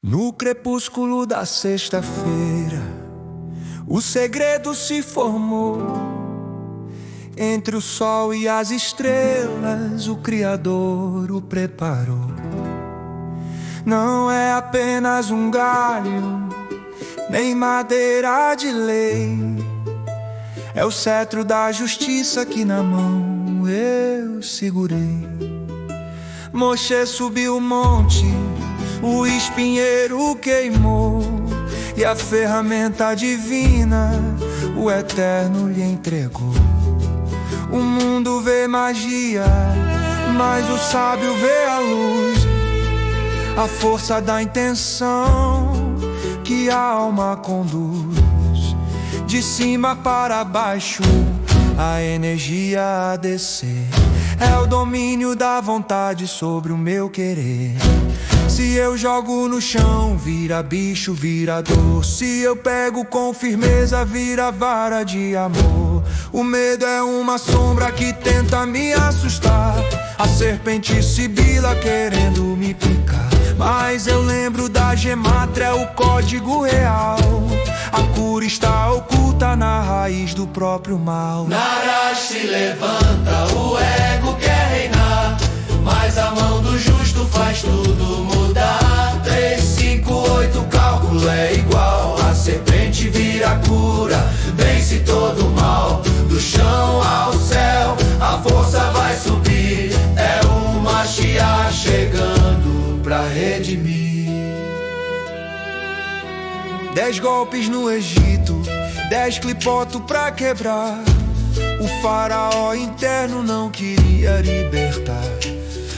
No crepúsculo da sexta-feira, o segredo se formou. Entre o sol e as estrelas, o Criador o preparou. Não é apenas um galho, nem madeira de lei. É o cetro da justiça que na mão eu segurei. Moshe subiu o monte, o espinheiro queimou, e a ferramenta divina o Eterno lhe entregou. O mundo vê magia, mas o sábio vê a luz, a força da intenção que a alma conduz. De cima para baixo, a energia a descer. É o domínio da vontade sobre o meu querer. Se eu jogo no chão, vira bicho, vira dor. Se eu pego com firmeza, vira vara de amor. O medo é uma sombra que tenta me assustar. A serpente sibila querendo me picar. Mas eu lembro da gemátria, o código real. A cura está oculta na raiz do próprio mal. Narash se levanta, o ego quer reinar, mas a mão do justo faz tudo mudar. 3, 5, 8, o cálculo é igual. A serpente vira cura, vence todo o mal. Do chão ao céu, a força vai subir. É o Mashiach chegando pra redimir. 10 golpes no Egito, 10 clipoto pra quebrar. O faraó interno não queria libertar,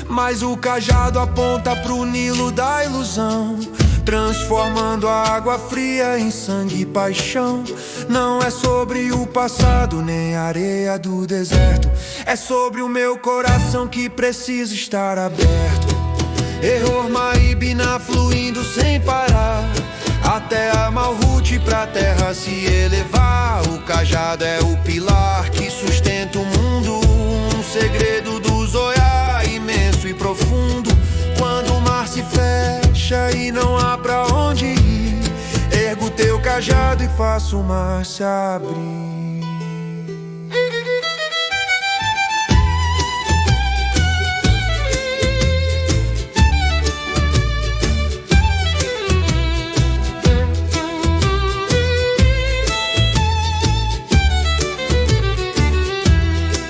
mas o cajado aponta pro Nilo da ilusão, transformando a água fria em sangue e paixão. Não é sobre o passado nem a areia do deserto, é sobre o meu coração que precisa estar aberto. Error Maibina fluindo sem parar, até a Malhut pra terra se elevar. O cajado é o pilar que sustenta o mundo, um segredo do Zohar imenso e profundo. Quando o mar se fecha e não há pra onde ir, ergo teu cajado e faço o mar se abrir.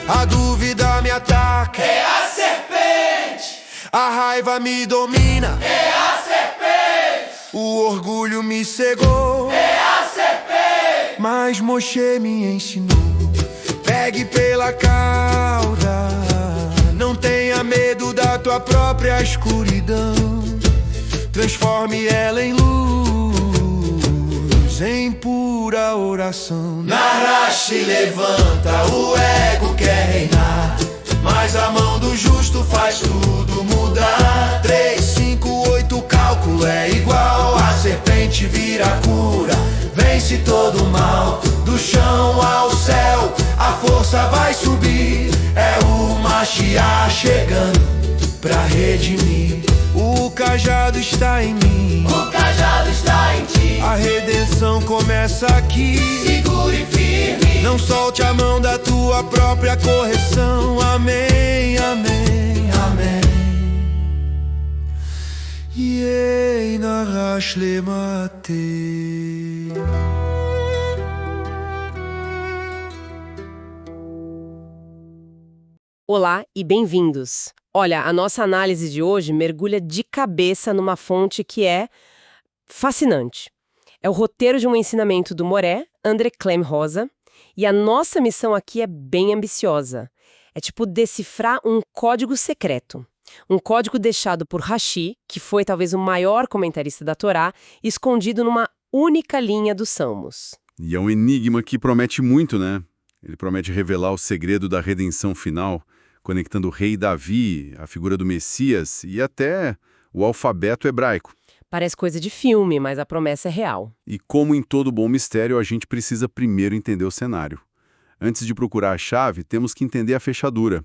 A dúvida me ataca, é a serpente. A raiva me domina, é a serpente. O orgulho me cegou, é a serpente. Mas Moshe me ensinou: pegue pela cauda, não tenha medo da tua própria escuridão. Transforme ela em luz, em pura oração. Narash levanta, o ego quer reinar, mas a mão do justo faz tudo mudar. 3, 5, 8, o cálculo é igual. A serpente vira cura, vence todo o mal. Do chão ao céu, a força vai subir. É o Mashiach chegando pra redimir. O cajado está em mim, o cajado está em ti. A redenção começa aqui. Segure firme, não solte a mão da tua própria correção. Amém, amém, amém. Yei narash lemate. Olá e bem-vindos! Olha, a nossa análise de hoje mergulha de cabeça numa fonte que é fascinante. É o roteiro de um ensinamento do Moré, André Clem Rosa, e a nossa missão aqui é bem ambiciosa. É tipo decifrar um código secreto. Um código deixado por Rashi, que foi talvez o maior comentarista da Torá, escondido numa única linha dos Salmos. E é um enigma que promete muito, né? Ele promete revelar o segredo da redenção final, conectando o rei Davi, a figura do Messias e até o alfabeto hebraico. Parece coisa de filme, mas a promessa é real. E como em todo bom mistério, a gente precisa primeiro entender o cenário. Antes de procurar a chave, temos que entender a fechadura.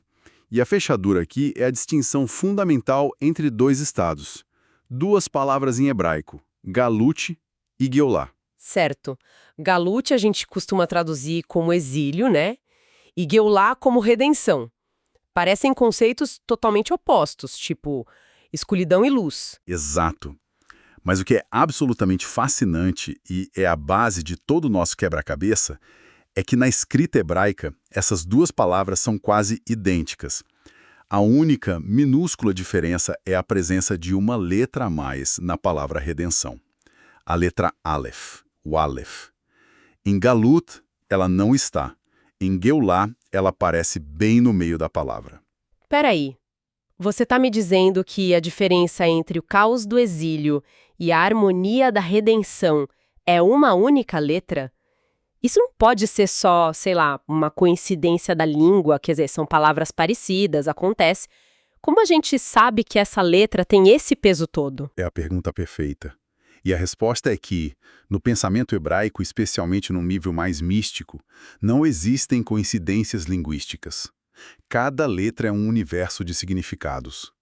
E a fechadura aqui é a distinção fundamental entre dois estados. Duas palavras em hebraico, galut e Geulah. Certo. Galut a gente costuma traduzir como exílio, né? E Geulah como redenção. Parecem conceitos totalmente opostos, tipo escuridão e luz. Exato. Mas o que é absolutamente fascinante e é a base de todo o nosso quebra-cabeça é que na escrita hebraica essas duas palavras são quase idênticas. A única minúscula diferença é a presença de uma letra a mais na palavra redenção. A letra Aleph, o Aleph. Em Galut, ela não está. Em Geulah, ela aparece bem no meio da palavra. Peraí, você está me dizendo que a diferença entre o caos do exílio e a harmonia da redenção é uma única letra? Isso não pode ser só, sei lá, uma coincidência da língua, quer dizer, são palavras parecidas, acontece. Como a gente sabe que essa letra tem esse peso todo? É a pergunta perfeita. E a resposta é que, no pensamento hebraico, especialmente num nível mais místico, não existem coincidências linguísticas. Cada letra é um universo de significados.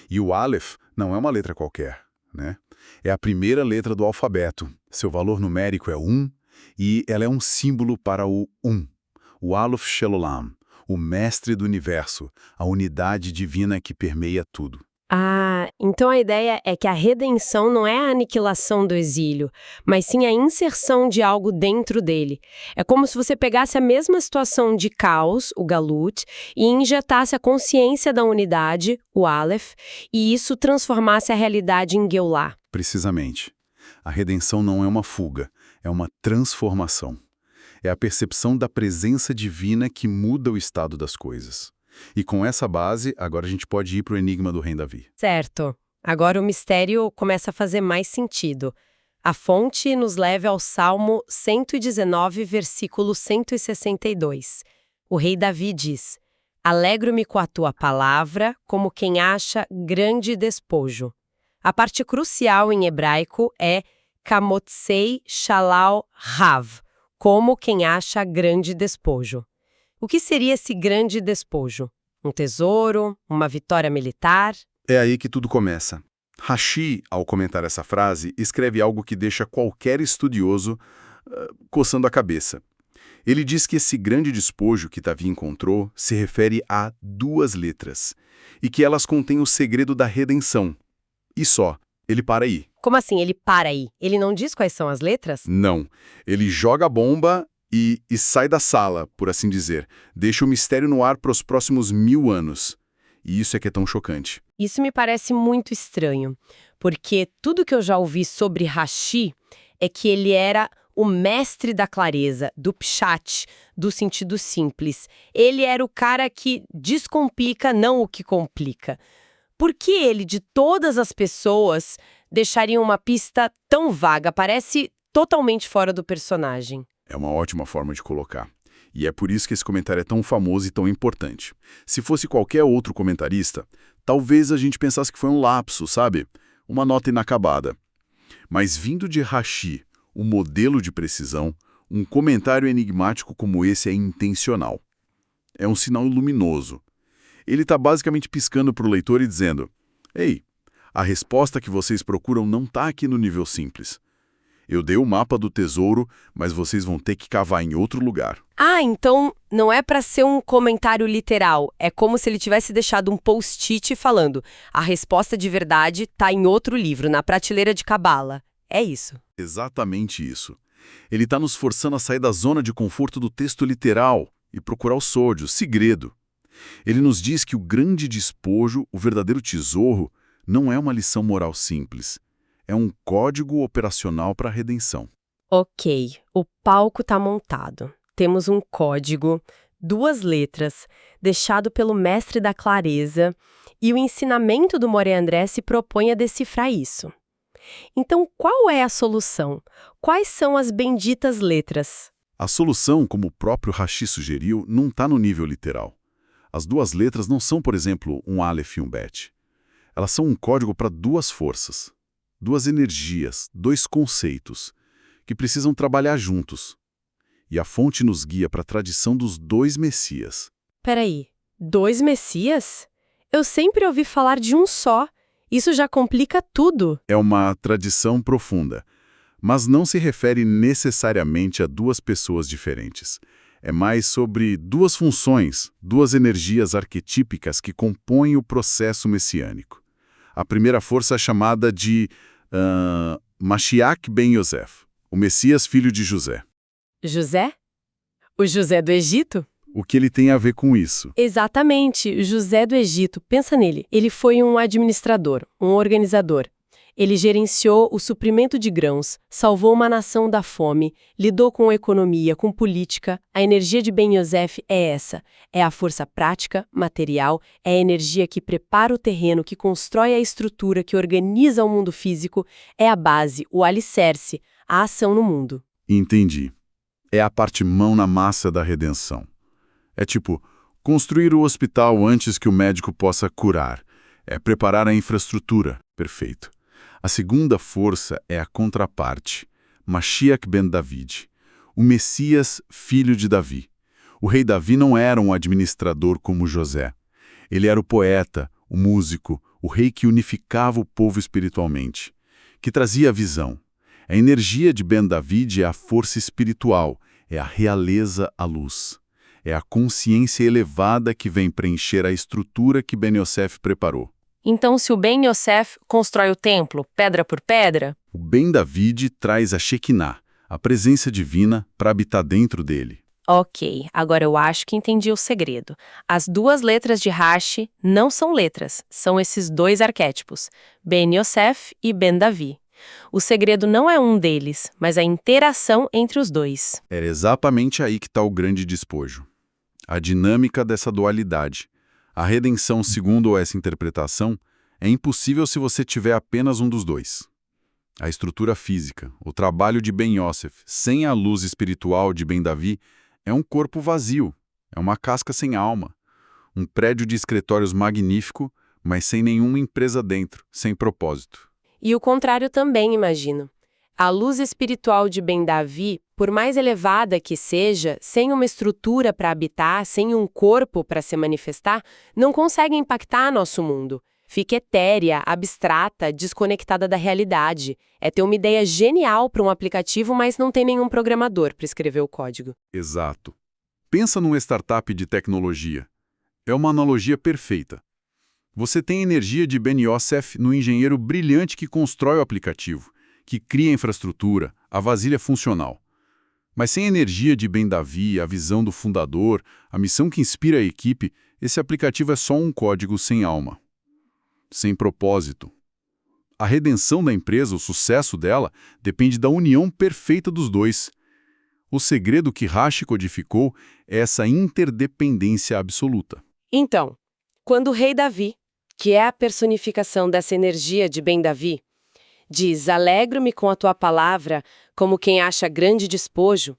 E o Aleph não é uma letra qualquer, né? É a primeira letra do alfabeto. Seu valor numérico é 1 e ela é um símbolo para o o Aleph Shel Olam, o mestre do universo, a unidade divina que permeia tudo. Ah, então a ideia é que a redenção não é a aniquilação do exílio, mas sim a inserção de algo dentro dele. É como se você pegasse a mesma situação de caos, o Galut, e injetasse a consciência da unidade, o Aleph, e isso transformasse a realidade em Geulah. Precisamente. A redenção não é uma fuga, é uma transformação. É a percepção da presença divina que muda o estado das coisas. E com essa base, agora a gente pode ir para o enigma do rei Davi. Certo. Agora o mistério começa a fazer mais sentido. A fonte nos leva ao Salmo 119, versículo 162. O rei Davi diz: "Alegro-me com a tua palavra, como quem acha grande despojo." A parte crucial em hebraico é kamotsei shalal rav, como quem acha grande despojo. O que seria esse grande despojo? Um tesouro? Uma vitória militar? É aí que tudo começa. Rashi, ao comentar essa frase, escreve algo que deixa qualquer estudioso coçando a cabeça. Ele diz que esse grande despojo que Davi encontrou se refere a duas letras, e que elas contêm o segredo da redenção. E só, ele para aí. Como assim ele para aí? Ele não diz quais são as letras? Não, ele joga a bomba e sai da sala, por assim dizer. Deixa o mistério no ar para os próximos 1000 anos. E isso é que é tão chocante. Isso me parece muito estranho, porque tudo que eu já ouvi sobre Rashi é que ele era o mestre da clareza, do pshat, do sentido simples. Ele era o cara que descomplica, não o que complica. Por que ele, de todas as pessoas, deixaria uma pista tão vaga? Parece totalmente fora do personagem. É uma ótima forma de colocar. E é por isso que esse comentário é tão famoso e tão importante. Se fosse qualquer outro comentarista, talvez a gente pensasse que foi um lapso, sabe? Uma nota inacabada. Mas vindo de Rashi, o modelo de precisão, um comentário enigmático como esse é intencional. É um sinal luminoso. Ele está basicamente piscando para o leitor e dizendo: "Ei, a resposta que vocês procuram não está aqui no nível simples. Eu dei o mapa do tesouro, mas vocês vão ter que cavar em outro lugar." Ah, então não é para ser um comentário literal. É como se ele tivesse deixado um post-it falando: a resposta de verdade está em outro livro, na prateleira de Cabala. É isso. Exatamente isso. Ele está nos forçando a sair da zona de conforto do texto literal e procurar o sódio, o segredo. Ele nos diz que o grande despojo, o verdadeiro tesouro, não é uma lição moral simples. É um código operacional para a redenção. Ok, o palco está montado. Temos um código, 2 letras, deixado pelo mestre da clareza, e o ensinamento do Moré André se propõe a decifrar isso. Então, qual é a solução? Quais são as benditas letras? A solução, como o próprio Rashi sugeriu, não está no nível literal. As 2 letras não são, por exemplo, um Aleph e um Bet. Elas são um código para 2 forças, 2 energias, 2 conceitos, que precisam trabalhar juntos. E a fonte nos guia para a tradição dos 2 Messias. Peraí, 2 Messias? Eu sempre ouvi falar de um só. Isso já complica tudo. É uma tradição profunda, mas não se refere necessariamente a duas pessoas diferentes. É mais sobre duas funções, duas energias arquetípicas que compõem o processo messiânico. A primeira força é chamada de Mashiach ben Yosef, o Messias filho de José. José? O José do Egito? O que ele tem a ver com isso? Exatamente, José do Egito. Pensa nele. Ele foi um administrador, um organizador. Ele gerenciou o suprimento de grãos, salvou uma nação da fome, lidou com economia, com política. A energia de Ben Yosef é essa. É a força prática, material, é a energia que prepara o terreno, que constrói a estrutura, que organiza o mundo físico, é a base, o alicerce, a ação no mundo. Entendi. É a parte mão na massa da redenção. É tipo, construir o hospital antes que o médico possa curar. É preparar a infraestrutura. Perfeito. A segunda força é a contraparte, Mashiach ben David, o Messias filho de Davi. O rei Davi não era um administrador como José. Ele era o poeta, o músico, o rei que unificava o povo espiritualmente, que trazia a visão. A energia de Ben David é a força espiritual, é a realeza à luz. É a consciência elevada que vem preencher a estrutura que Ben Yosef preparou. Então, se o Ben Yosef constrói o templo, pedra por pedra... O Ben David traz a Shekinah, a presença divina, para habitar dentro dele. Ok, agora eu acho que entendi o segredo. As duas letras de Rashi não são letras, são esses dois arquétipos, Ben Yosef e Ben Davi. O segredo não é um deles, mas a interação entre os dois. Era exatamente aí que está o grande despojo. A dinâmica dessa dualidade. A redenção, segundo essa interpretação, é impossível se você tiver apenas um dos dois. A estrutura física, o trabalho de Ben Yosef, sem a luz espiritual de Ben Davi, é um corpo vazio, é uma casca sem alma. Um prédio de escritórios magnífico, mas sem nenhuma empresa dentro, sem propósito. E o contrário também, imagino. A luz espiritual de Ben Davi, por mais elevada que seja, sem uma estrutura para habitar, sem um corpo para se manifestar, não consegue impactar nosso mundo. Fica etérea, abstrata, desconectada da realidade. É ter uma ideia genial para um aplicativo, mas não tem nenhum programador para escrever o código. Exato. Pensa numa startup de tecnologia. É uma analogia perfeita. Você tem a energia de Ben Yosef no engenheiro brilhante que constrói o aplicativo, que cria a infraestrutura, a vasilha funcional. Mas sem a energia de Ben Davi, a visão do fundador, a missão que inspira a equipe, esse aplicativo é só um código sem alma. Sem propósito. A redenção da empresa, o sucesso dela, depende da união perfeita dos dois. O segredo que Rashi codificou é essa interdependência absoluta. Então, quando o rei Davi, que é a personificação dessa energia de Ben Davi, diz: "Alegro-me com a tua palavra, como quem acha grande despojo",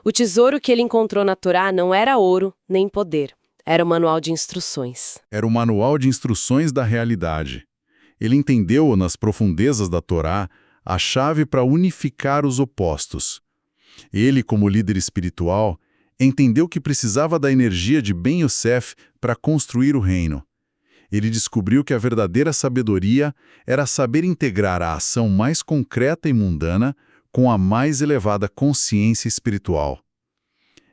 o tesouro que ele encontrou na Torá não era ouro nem poder. Era o manual de instruções. Era o manual de instruções da realidade. Ele entendeu nas profundezas da Torá a chave para unificar os opostos. Ele, como líder espiritual, entendeu que precisava da energia de Ben Yosef para construir o reino. Ele descobriu que a verdadeira sabedoria era saber integrar a ação mais concreta e mundana com a mais elevada consciência espiritual.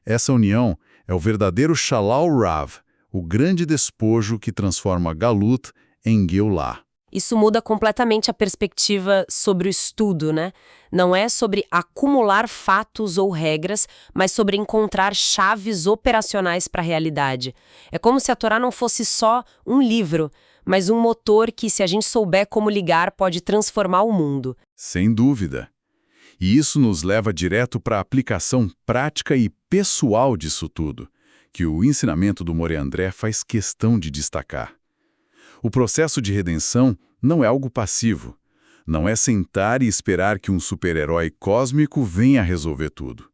Essa união é o verdadeiro Shalal Rav, o grande despojo que transforma Galut em Geulah. Isso muda completamente a perspectiva sobre o estudo, né? Não é sobre acumular fatos ou regras, mas sobre encontrar chaves operacionais para a realidade. É como se a Torá não fosse só um livro, mas um motor que, se a gente souber como ligar, pode transformar o mundo. Sem dúvida. E isso nos leva direto para a aplicação prática e pessoal disso tudo, que o ensinamento do Moré André faz questão de destacar. O processo de redenção não é algo passivo. Não é sentar e esperar que um super-herói cósmico venha resolver tudo.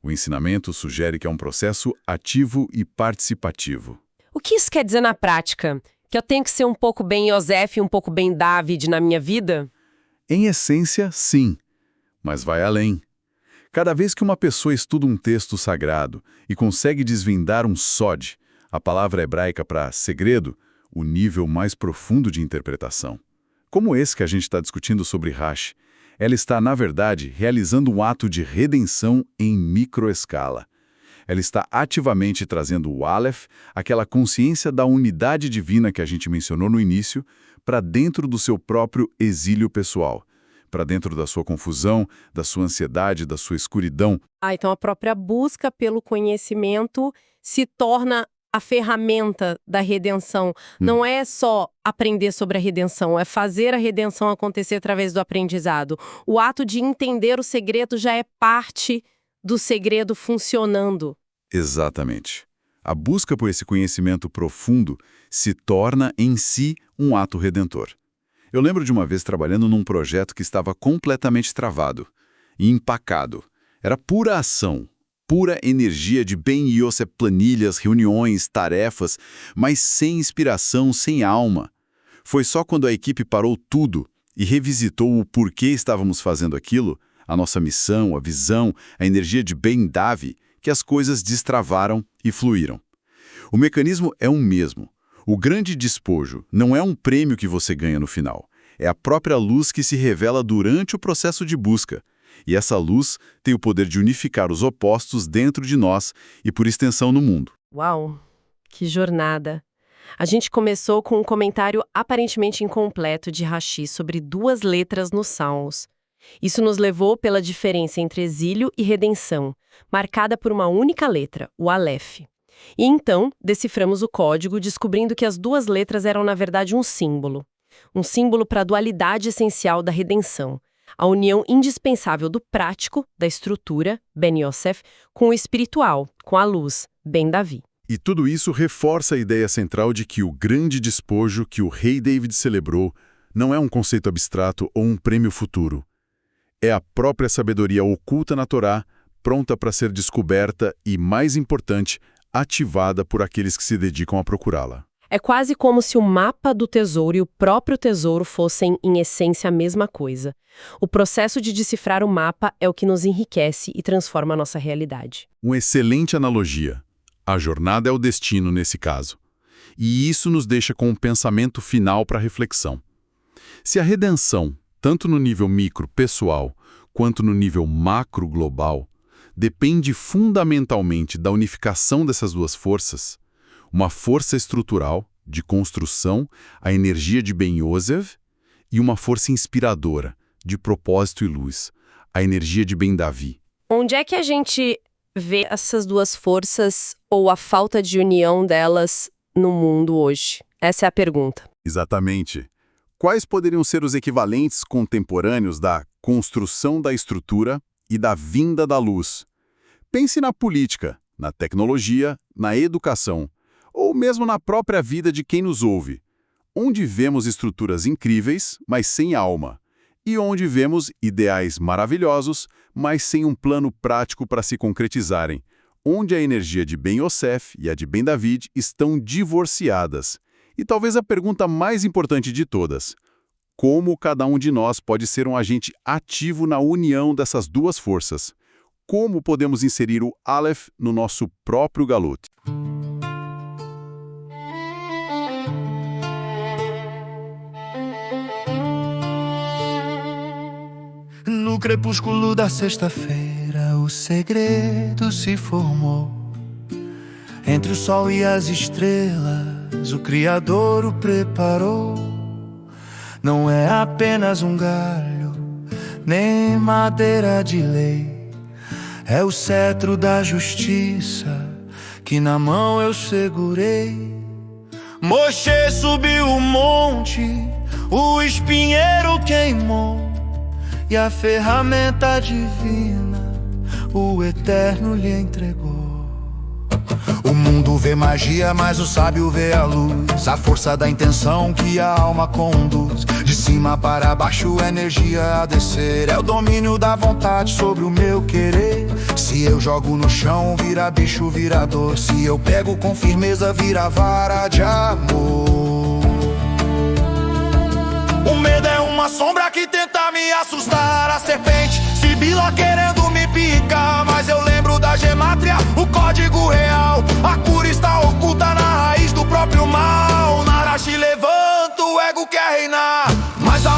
O ensinamento sugere que é um processo ativo e participativo. O que isso quer dizer na prática? Que eu tenho que ser um pouco Ben Yosef e um pouco Ben David na minha vida? Em essência, sim. Mas vai além. Cada vez que uma pessoa estuda um texto sagrado e consegue desvendar um sod, a palavra hebraica para segredo, o nível mais profundo de interpretação, Como esse que a gente está discutindo sobre Hash, ela está, na verdade, realizando um ato de redenção em microescala. Ela está ativamente trazendo o Aleph, aquela consciência da unidade divina que a gente mencionou no início, para dentro do seu próprio exílio pessoal, para dentro da sua confusão, da sua ansiedade, da sua escuridão. Então a própria busca pelo conhecimento se torna a ferramenta da redenção. Não é só aprender sobre a redenção, é fazer a redenção acontecer através do aprendizado. O ato de entender o segredo já é parte do segredo funcionando. Exatamente. A busca por esse conhecimento profundo se torna em si um ato redentor. Eu lembro de uma vez trabalhando num projeto que estava completamente travado e empacado. Era pura ação, pura energia de Ben Yosef, planilhas, reuniões, tarefas, mas sem inspiração, sem alma. Foi só quando a equipe parou tudo e revisitou o porquê estávamos fazendo aquilo, a nossa missão, a visão, a energia de Ben Davi, que as coisas destravaram e fluíram. O mecanismo é o mesmo. O grande despojo não é um prêmio que você ganha no final. É a própria luz que se revela durante o processo de busca. E essa luz tem o poder de unificar os opostos dentro de nós e, por extensão, no mundo. Uau, que jornada! A gente começou com um comentário aparentemente incompleto de Rashi sobre 2 letras nos Salmos. Isso nos levou pela diferença entre exílio e redenção, marcada por uma única letra, o Aleph. E então, deciframos o código, descobrindo que as 2 letras eram, na verdade, um símbolo. Um símbolo para a dualidade essencial da redenção. A união indispensável do prático, da estrutura, Ben Yosef, com o espiritual, com a luz, Ben Davi. E tudo isso reforça a ideia central de que o grande despojo que o rei David celebrou não é um conceito abstrato ou um prêmio futuro. É a própria sabedoria oculta na Torá, pronta para ser descoberta e, mais importante, ativada por aqueles que se dedicam a procurá-la. É quase como se o mapa do tesouro e o próprio tesouro fossem, em essência, a mesma coisa. O processo de decifrar o mapa é o que nos enriquece e transforma a nossa realidade. Uma excelente analogia. A jornada é o destino nesse caso. E isso nos deixa com um pensamento final para reflexão. Se a redenção, tanto no nível micro, pessoal, quanto no nível macro, global, depende fundamentalmente da unificação dessas 2 forças, uma força estrutural, de construção, a energia de Ben Yosef, e uma força inspiradora, de propósito e luz, a energia de Ben Davi. Onde é que a gente vê essas 2 forças ou a falta de união delas no mundo hoje? Essa é a pergunta. Exatamente. Quais poderiam ser os equivalentes contemporâneos da construção da estrutura e da vinda da luz? Pense na política, na tecnologia, na educação, ou mesmo na própria vida de quem nos ouve, onde vemos estruturas incríveis, mas sem alma, e onde vemos ideais maravilhosos, mas sem um plano prático para se concretizarem, onde a energia de Ben Yosef e a de Ben David estão divorciadas. E talvez a pergunta mais importante de todas: como cada um de nós pode ser um agente ativo na união dessas 2 forças? Como podemos inserir o Aleph no nosso próprio Galut? No crepúsculo da sexta-feira, o segredo se formou. Entre o sol e as estrelas, o Criador o preparou. Não é apenas um galho, nem madeira de lei. É o cetro da justiça que na mão eu segurei. Moshe subiu o monte, o espinheiro queimou, e a ferramenta divina o Eterno lhe entregou. O mundo vê magia, mas o sábio vê a luz, a força da intenção que a alma conduz. De cima para baixo, energia a descer, é o domínio da vontade sobre o meu querer. Se eu jogo no chão, vira bicho, vira dor. Se eu pego com firmeza, vira vara de amor. O medo é uma sombra que tenta me assustar. A serpente sibila querendo me picar, mas eu lembro da gemátria, o código real. A cura está oculta na raiz do próprio mal. Narashi levanta, o ego quer reinar, mas a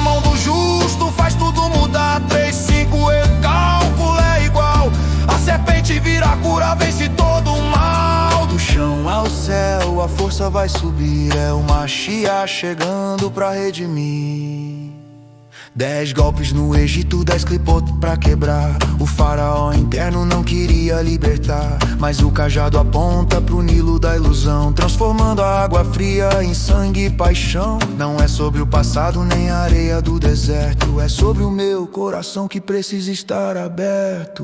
força vai subir, é o Mashiach chegando pra redimir. 10 golpes no Egito, 10 clipot pra quebrar. O faraó interno não queria libertar, mas o cajado aponta pro Nilo da ilusão, transformando a água fria em sangue e paixão. Não é sobre o passado nem a areia do deserto, é sobre o meu coração que precisa estar aberto.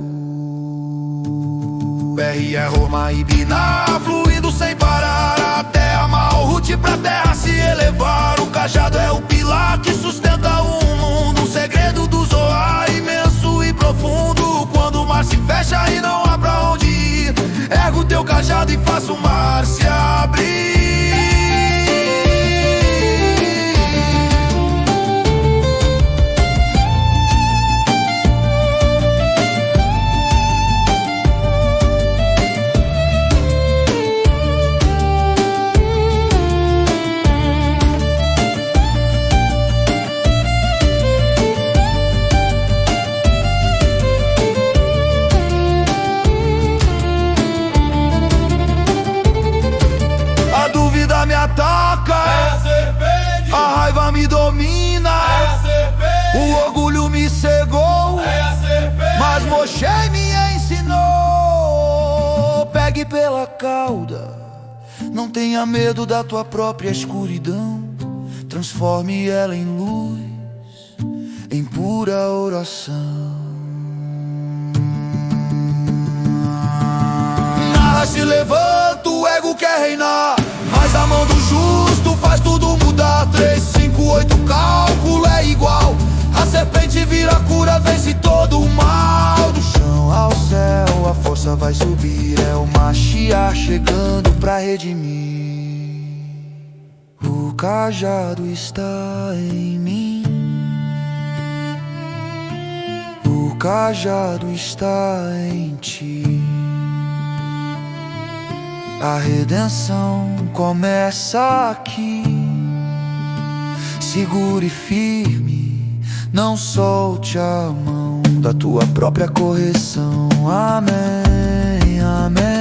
R é Roma e Biná, fluindo sem parar, até a Malhut pra terra se elevar. O cajado é o pilar que sustenta o mundo, o segredo do Zohar imenso e profundo. Quando o mar se fecha e não há pra onde ir, erga o teu cajado e faça o mar se abrir. Me ataca, a raiva me domina, o orgulho me cegou, mas Moshe me ensinou. Pegue pela cauda, não tenha medo da tua própria escuridão, transforme ela em luz, em pura oração. Narra se levanta, o ego quer reinar, mas a mão do justo faz tudo mudar. 3, 5, 8, cálculo é igual. A serpente vira cura, vence todo o mal. Do chão ao céu a força vai subir, é o Mashiach chegando pra redimir. O cajado está em mim, o cajado está em ti. A redenção começa aqui. Segure firme, não solte a mão da tua própria correção. Amém, amém.